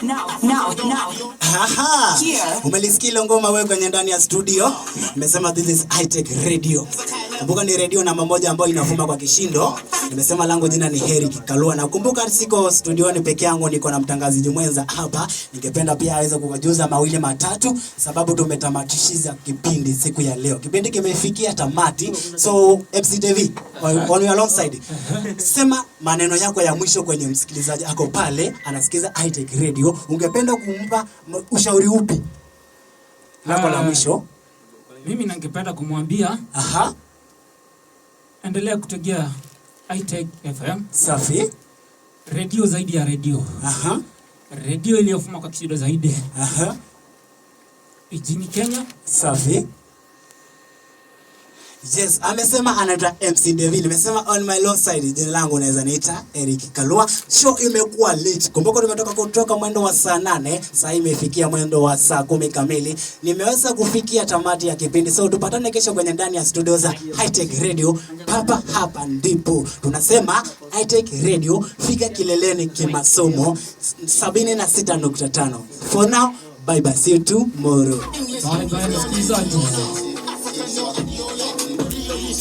Now. Aha. Umelisikia ngoma wewe kwenye ndani ya studio. Nimesema this is high tech radio. Kumbuka ni radio namba moja ambayo inavuma kwa kishindo. Nimesema langu jina ni Eric Kalua. Na kumbuka siko studioni peke yangu, niko na mtangazaji mwenza hapa. Ningependa pia aweze kukujuza mawili matatu sababu tumetamatishia kipindi siku ya leo. Kipindi kimefikia tamati. So FCTV on your alongside. Sema maneno yako ya mwisho kwenye msikilizaji ako pale anasikiza high tech radio. Ungependa kumpa ushauri upi? Lako la mwisho. Mimi ningependa kumwambia endelea kutegea high-tech FM. Safi. Radio zaidi ya radio. Radio iliyofuma kwa kishindo zaidi. Nchini Kenya. Safi. Yes, amesema anaitwa MC David. Nimesema on my low side, jina langu unaweza niita Eric Kalua. Show imekuwa late. Kumbuka tumetoka kutoka mwendo wa saa 8, sasa imefikia mwendo wa saa 10 kamili. Nimeweza kufikia tamati ya kipindi. So tupatane kesho kwenye ndani ya studio za High Tech Radio. Hapa ndipo tunasema High Tech Radio fika kileleni kimasomo 76.5. For now, bye bye, see you tomorrow. Bye bye, msikilizaji.